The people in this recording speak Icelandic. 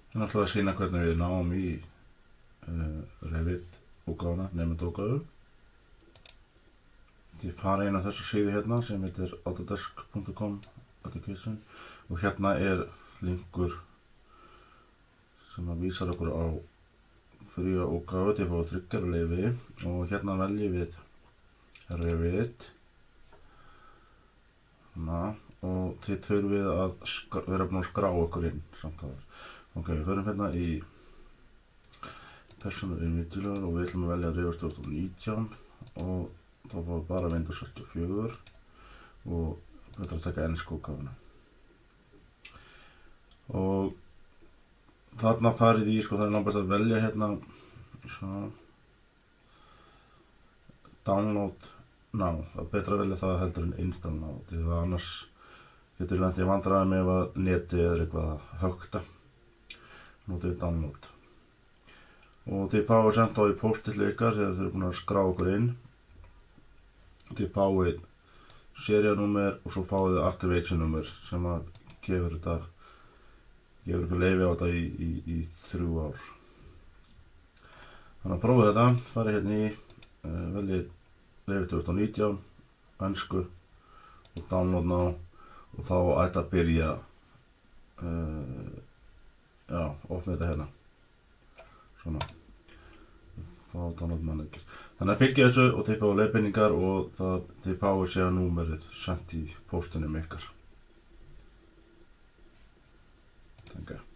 Ég ætla að sýna hvernig við náum í Revit útgáfuna, nemendútgáfu. Þið fara inn á þessu síðu hérna sem heitir autodesk.com education og hérna linkur sem vísar okkur á fría útgáfu. Þið fáið 3 leyfi og hérna veljum við Revit. Og þið þurfið að vera búin að skrá okkur inn samt áður. Ok, við förum hérna í Personal Individual og við ætlum að velja Revit 2019 og þá fáum við bara Windows 64 og við ætlum að taka ensku útgáfuna. Og þarna farið í, það er náttúrulega að velja hérna svona Download Now. Það er betra að velja það heldur en Install Now, því það annars getur lent í vandræðum ef að netið eitthvað að högta. Notið Download. Og þið fáið senda á í pósti til ykkar þegar þið eru búin að skrá okkur inn. Þið fáið serianúmer og svo fáið þið activation nummer sem að gefur ykkur leyfi á þetta í 3 ár. Þannig að prófið þetta, farið hérna í, veljið Revit 2019, ensku og Download Now og þá ætti að byrja, opna þetta hérna. Svona. Fá Download Manager. Þannig að fylgja þessu og þið fáið leiðbeiningar og þið fáið síðan númerið sent í póstinum ykkar. Takk.